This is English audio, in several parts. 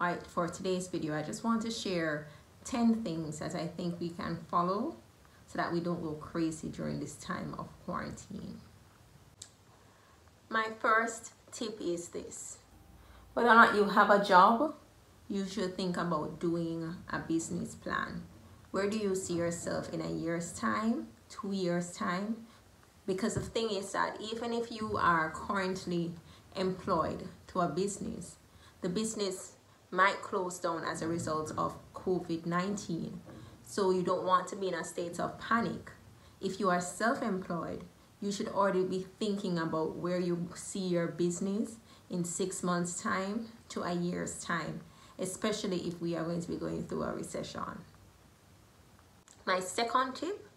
Alright, for today's video, I just want to share 10 things that I think we can follow so that we don't go crazy during this time of quarantine. My first tip is this. Whether or not you have a job, you should think about doing a business plan. Where do you see yourself in a year's time, 2 years' time? Because the thing is that even if you are currently employed to a business, the business might close down as a result of COVID-19. So you don't want to be in a state of panic. If you are self-employed, you should already be thinking about where you see your business in 6 months' time to a year's time, especially if we are going to be going through a recession. My second tip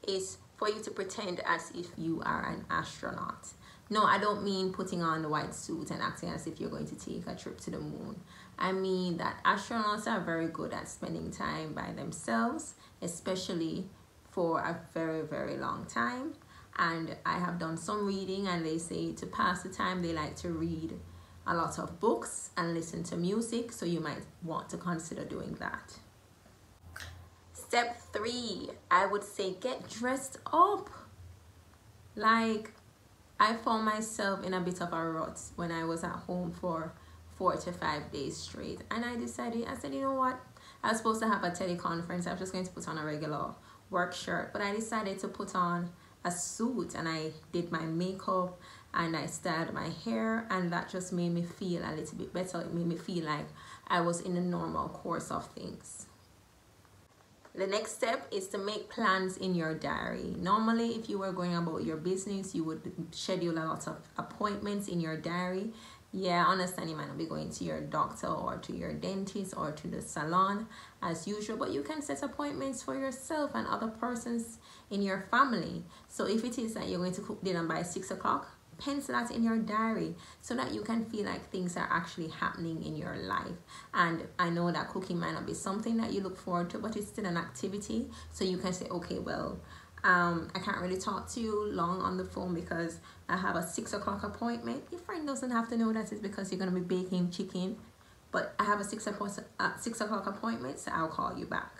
is for you to pretend as if you are an astronaut. No, I don't mean putting on the white suit and acting as if you're going to take a trip to the moon. I mean that astronauts are very good at spending time by themselves, especially for a very, very long time. And I have done some reading, and they say to pass the time, they like to read a lot of books and listen to music. So you might want to consider doing that. Step 3, I would say get dressed up. Like, I found myself in a bit of a rut when I was at home for 4 to 5 days straight. And I said, you know what? I was supposed to have a teleconference. I was just going to put on a regular work shirt. But I decided to put on a suit, and I did my makeup and I styled my hair. And that just made me feel a little bit better. It made me feel like I was in the normal course of things. The next step is to make plans in your diary. Normally, if you were going about your business, you would schedule a lot of appointments in your diary. Yeah, I understand you might not be going to your doctor or to your dentist or to the salon as usual, but you can set appointments for yourself and other persons in your family. So if it is that you're going to cook dinner by 6 o'clock, pencil that in your diary so that you can feel like things are actually happening in your life. And I know that cooking might not be something that you look forward to, but it's still an activity. So you can say, okay, well, I can't really talk to you long on the phone because I have a 6 o'clock appointment. Your friend doesn't have to know that it's because you're going to be baking chicken, but I have a 6 o'clock appointment, so I'll call you back.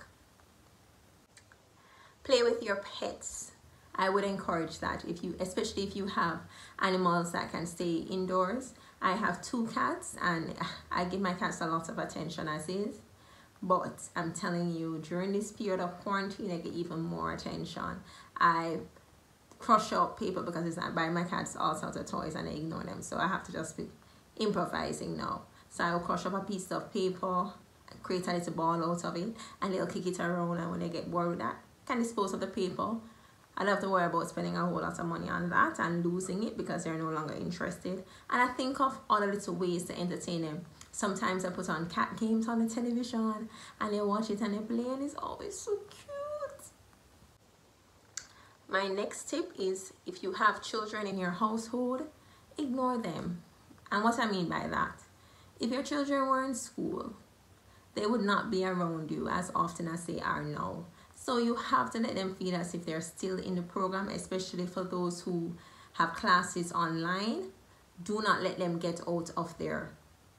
Play with your pets. I would encourage that, especially if you have animals that can stay indoors. I have 2 cats, and I give my cats a lot of attention as is. But I'm telling you, during this period of quarantine, I get even more attention. I crush up paper because I buy my cats all sorts of toys and I ignore them. So I have to just be improvising now. So I will crush up a piece of paper, create a little ball out of it, and they'll kick it around. And when they get bored with that, I can dispose of the paper. I don't have to worry about spending a whole lot of money on that and losing it because they're no longer interested. And I think of other little ways to entertain them. Sometimes I put on cat games on the television and they watch it and they play, and it's always so cute. My next tip is, if you have children in your household, ignore them. And what I mean by that, if your children were in school, they would not be around you as often as they are now. So you have to let them feel as if they're still in the program, especially for those who have classes online. Do not let them get out of their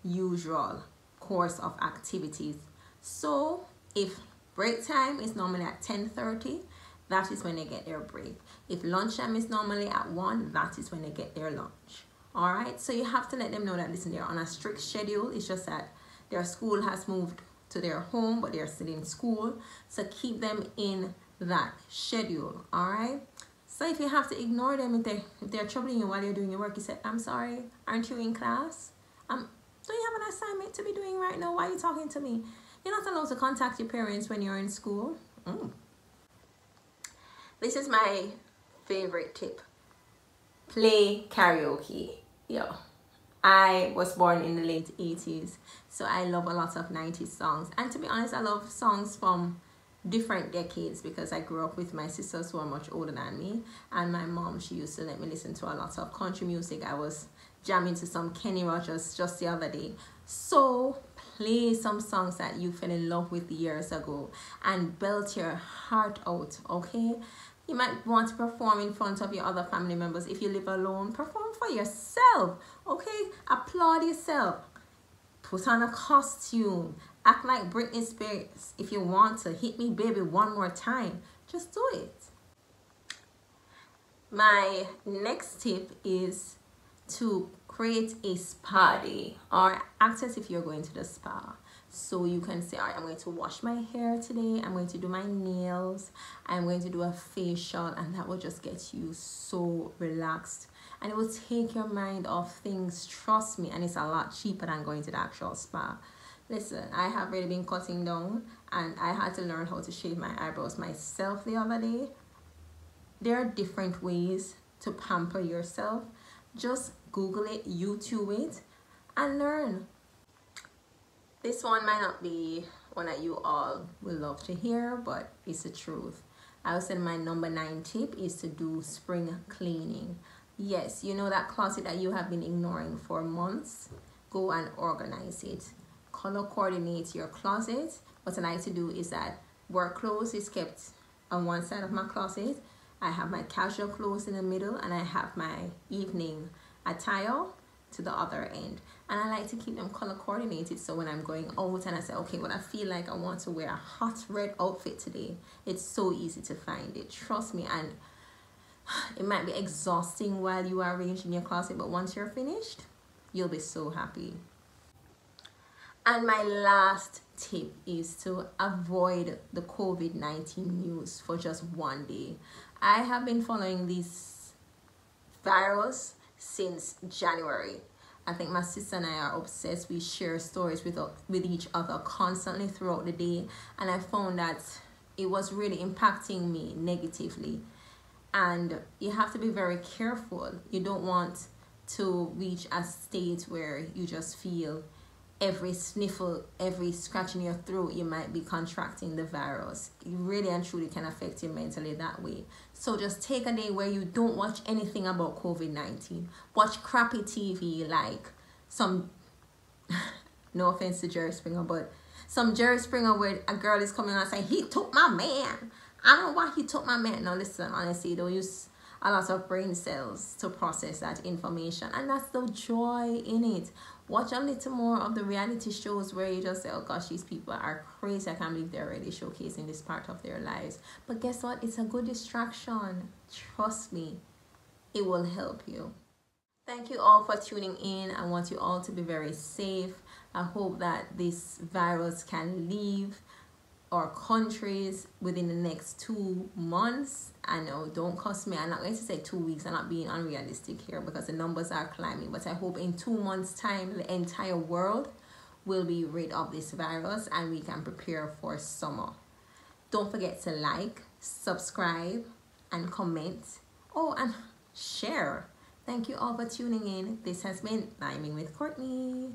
usual course of activities. So if break time is normally at 10:30, that is when they get their break. If lunchtime is normally at 1, that is when they get their lunch. All right, so you have to let them know that, listen, they're on a strict schedule. It's just that their school has moved to their home, but they're still in school. So keep them in that schedule. All right. So if you have to ignore them, if they're troubling you while you're doing your work, you say, I'm sorry, aren't you in class? Do you have an assignment to be doing right now? Why are you talking to me? You're not allowed to contact your parents when you're in school. This is my favorite tip. Play karaoke. Yo, I was born in the late 80s, so I love a lot of 90s songs. And to be honest, I love songs from different decades because I grew up with my sisters who are much older than me. And my mom, she used to let me listen to a lot of country music. I was jamming to some Kenny Rogers just the other day. So play some songs that you fell in love with years ago and belt your heart out, okay? You might want to perform in front of your other family members. If you live alone, perform for yourself, okay? Applaud yourself. put on a costume, act like Britney Spears. If you want to hit me baby one more time, just do it. My next tip is to create a spa day, or act as if you're going to the spa. So you can say, all right, I'm going to wash my hair today, I'm going to do my nails, I'm going to do a facial, and that will just get you so relaxed. And it will take your mind off things, trust me, and it's a lot cheaper than going to the actual spa. Listen, I have really been cutting down, and I had to learn how to shave my eyebrows myself the other day. There are different ways to pamper yourself. Just Google it, YouTube it, and learn. This one might not be one that you all will love to hear, but it's the truth. I would say my number 9 tip is to do spring cleaning. Yes, you know that closet that you have been ignoring for months? Go and organize it. Color coordinate your closet. What I like to do is that work clothes is kept on one side of my closet. I have my casual clothes in the middle, and I have my evening attire to the other end. And I like to keep them color coordinated, so when I'm going out and I say, okay, well, I feel like I want to wear a hot red outfit today, it's so easy to find it, trust me. And it might be exhausting while you are arranging your closet, but once you're finished, you'll be so happy. And my last tip is to avoid the COVID-19 news for just one day. I have been following this virus since January. I think my sister and I are obsessed. We share stories with each other constantly throughout the day, and I found that it was really impacting me negatively. And you have to be very careful. You don't want to reach a state where you just feel every sniffle, every scratch in your throat, you might be contracting the virus. It really and truly can affect you mentally that way. So just take a day where you don't watch anything about COVID-19. Watch crappy TV, like some, no offense to Jerry Springer, but some Jerry Springer where a girl is coming out and saying, he took my man. I don't know why he took my man. Now listen, honestly, don't use a lot of brain cells to process that information, and that's the joy in it. Watch a little more of the reality shows where you just say, oh gosh, these people are crazy, I can't believe they're already showcasing this part of their lives. But guess what? It's a good distraction. Trust me, it will help you. Thank you all for tuning in. I want you all to be very safe. I hope that this virus can leave our countries within the next 2 months. I know, don't cost me, I'm not going to say 2 weeks, I'm not being unrealistic here because the numbers are climbing, but I hope in 2 months time the entire world will be rid of this virus and we can prepare for summer. Don't forget to like, subscribe, and comment. Oh, and share. Thank you all for tuning in. This has been Liming with Courtney.